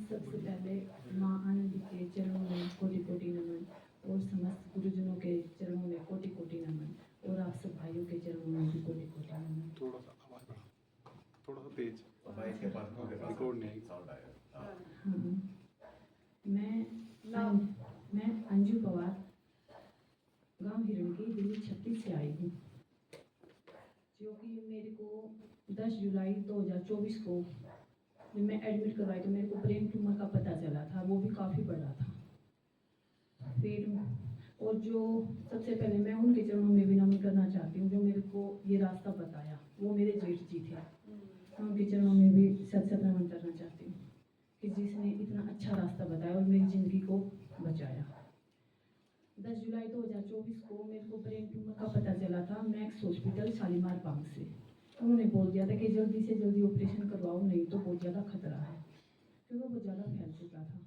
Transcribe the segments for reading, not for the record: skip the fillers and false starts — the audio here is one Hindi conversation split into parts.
सबसे पहले माँ आनंदी के चरणों में कोटि कोटि नमन और समस्त गुरुजनों के चरणों में कोटि कोटि नमन और आप सब भाइयों के चरणों में भी कोटि कोटि नमन। थोड़ा सा आवाज बढ़ा, थोड़ा सा तेज रिकॉर्ड नहीं हाँ, मैं अंजू पवार गांव हिरणकी दिल्ली 36 से आई हूँ, जो कि मेरे को 10 जुलाई 2024 को जब मैं एडमिट करवाई तो मेरे को ब्रेन ट्यूमर का पता चला था, वो भी काफ़ी बड़ा था। फिर और जो सबसे पहले मैं उनके चरणों में भी नमन करना चाहती हूँ जो मेरे को ये रास्ता बताया, वो मेरे जेठ जी थे। मैं उनके चरणों में भी सत नमन करना चाहती हूँ कि जिसने इतना अच्छा रास्ता बताया और मेरी ज़िंदगी को बचाया। 10 जुलाई 2024 को मेरे को ब्रेन ट्यूमर का पता चला था मैक्स हॉस्पिटल शालीमार बाग से। उन्होंने बोल दिया था कि जल्दी से जल्दी ऑपरेशन करवाओ, नहीं तो बहुत ज़्यादा खतरा है, क्योंकि वो बहुत ज़्यादा फैल चुका था।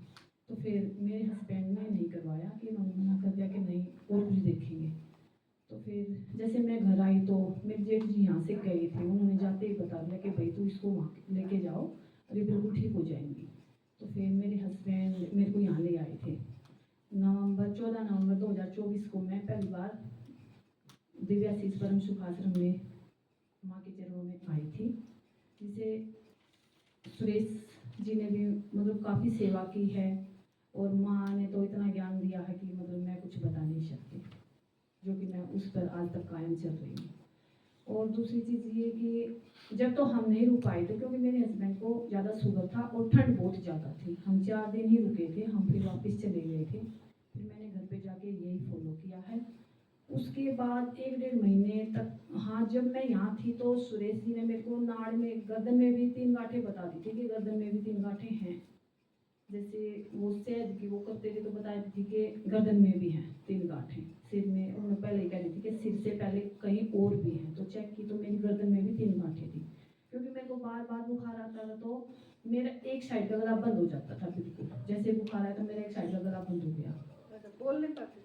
तो फिर मेरे हस्बैंड ने नहीं करवाया कि उन्होंने मना कर दिया कि नहीं और कुछ देखेंगे। तो फिर जैसे मैं घर आई तो मेरे जेठ जी यहाँ से गए थे, उन्होंने जाते ही बता दिया कि भाई तू इसको वहाँ लेके जाओ और ये बिल्कुल ठीक हो जाएंगी। तो फिर मेरे हस्बैंड मेरे को यहाँ ले आए थे। 14 नवंबर 2024 को मैं पहली बार दिव्याशीष परम सुखाश्रम में माँ के चरणों में आई थी, जिसे सुरेश जी ने भी मतलब काफ़ी सेवा की है और माँ ने तो इतना ज्ञान दिया है कि मतलब मैं कुछ बता नहीं सकती, जो कि मैं उस पर आज तक कायम चल रही हूँ। और दूसरी चीज़ ये कि जब तो हम नहीं रुक पाए थे क्योंकि मेरे हस्बैंड को ज़्यादा शुगर था और ठंड बहुत ज़्यादा थी, हम 4 दिन ही रुके थे, हम फिर वापस चले गए थे। फिर मैंने घर पे जाके यही फॉलो किया है। उसके बाद 1-1.5 महीने तक, हाँ, जब मैं यहाँ थी तो सुरेश जी ने मेरे को नाड़ में गर्दन में भी 3 गांठें बता दी थी कि गर्दन में भी 3 गांठें हैं। जैसे वो शहद की वो करते थे तो बताई थी कि गर्दन में भी हैं 3 गांठें। सिर में उन्होंने पहले ही कह दी थी कि सिर से पहले कहीं और भी हैं, तो चेक की तो मेरी गर्दन में भी 3 गांठें थी। क्योंकि मेरे को बार बार बुखार आता था तो मेरा एक साइड का गला बंद हो जाता था, बिल्कुल जैसे बुखार आया तो मेरा एक साइड का गला बंद हो गया। बोल नहीं पाती,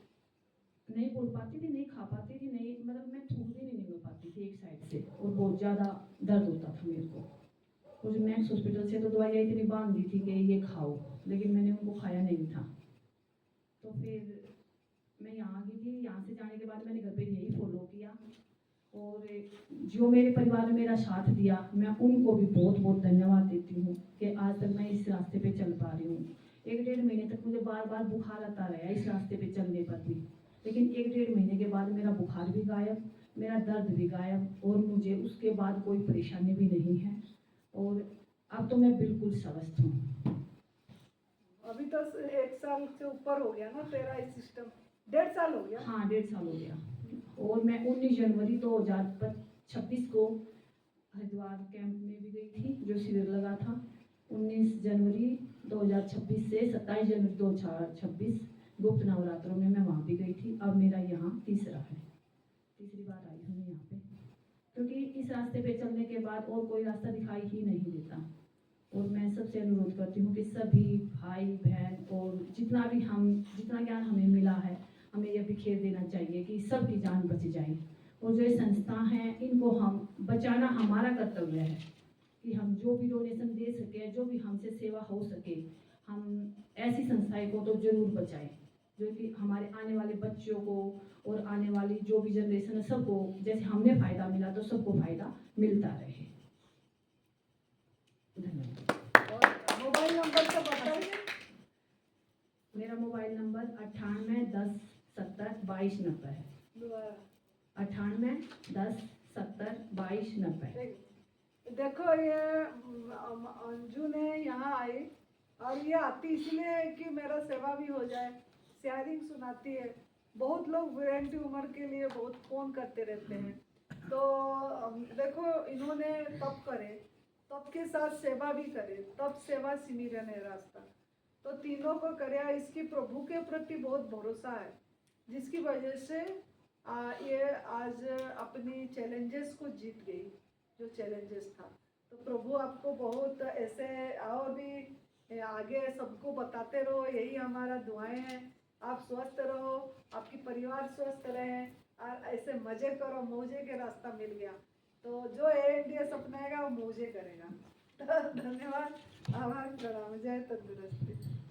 नहीं बोल पाती थी, नहीं खा पाती थी, नहीं मतलब मैं थूक भी नहीं निकल पाती थी एक साइड से, और बहुत ज़्यादा दर्द होता था मेरे को। और मैक्स हॉस्पिटल से तो दवाइयाँ इतनी बांध दी थी कि ये खाओ, लेकिन मैंने उनको खाया नहीं था। तो फिर मैं यहाँ आ गई थी। यहाँ से जाने के बाद मैंने घर पे यही फॉलो किया और जो मेरे परिवार ने मेरा साथ दिया मैं उनको भी बहुत बहुत धन्यवाद देती हूँ कि आज तक मैं इस रास्ते पे चल पा रही हूँ। 1-1.5 महीने तक मुझे बार बार बुखार आता रहा इस रास्ते पे चलने पर भी, लेकिन 1-1.5 महीने के बाद मेरा बुखार भी गायब, मेरा दर्द भी गायब और मुझे उसके बाद कोई परेशानी भी नहीं है और अब तो मैं बिल्कुल स्वस्थ हूँ। अभी तो 1 साल से ऊपर हो गया ना तेरा ये सिस्टम? 1.5 साल हो गया? हाँ, 1.5 साल हो गया। और मैं 19 जनवरी 2026 को हरिद्वार कैंप में भी गई थी जो शिविर लगा था। 19 जनवरी 2026 से 27 जनवरी 2026 गुप्त नवरात्रों में मैं वहाँ भी गई थी। अब मेरा यहाँ तीसरी बार आई हूँ मैं यहाँ पे, क्योंकि इस रास्ते पे चलने के बाद और कोई रास्ता दिखाई ही नहीं देता। और मैं सबसे अनुरोध करती हूँ कि सभी भाई बहन और जितना ज्ञान हमें मिला है हमें यह बिखेर देना चाहिए कि सबकी जान बच जाए। और जो ये संस्था हैं इनको हम बचाना हमारा कर्तव्य है कि हम जो भी डोनेशन दे सके, जो भी हमसे सेवा हो सके, हम ऐसी संस्थाएं को तो जरूर बचाएं जो कि हमारे आने वाले बच्चों को और आने वाली जो भी जनरेशन है सबको जैसे हमने फ़ायदा मिला तो सबको फ़ायदा मिलता रहे। धन्यवाद। और मोबाइल नंबर तो बताइए। मेरा मोबाइल नंबर 98 10 70 22 90 है। 98 10 70 22 90। देखो ये अंजू ने यहाँ आई और ये आती इसलिए है कि मेरा सेवा भी हो जाए, शेयरिंग सुनाती है। बहुत लोग ब्रेन ट्यूमर के लिए बहुत फ़ोन करते रहते हैं, तो देखो इन्होंने तप करे, तप के साथ सेवा भी करे, तप सेवा सिमरन है रास्ता, तो तीनों को करे। इसकी प्रभु के प्रति बहुत भरोसा है, जिसकी वजह से ये आज अपनी चैलेंजेस को जीत गई, जो चैलेंजेस था। तो प्रभु आपको बहुत ऐसे और भी आगे सबको बताते रहो, यही हमारा दुआएं हैं। आप स्वस्थ रहो, आपकी परिवार स्वस्थ रहे और ऐसे मज़े करो। मौजे के रास्ता मिल गया तो जो ANDS अपनाएगा वो मौजे करेगा। तो धन्यवाद, आभार, प्रणाम, जय जय तंदुरुस्ती।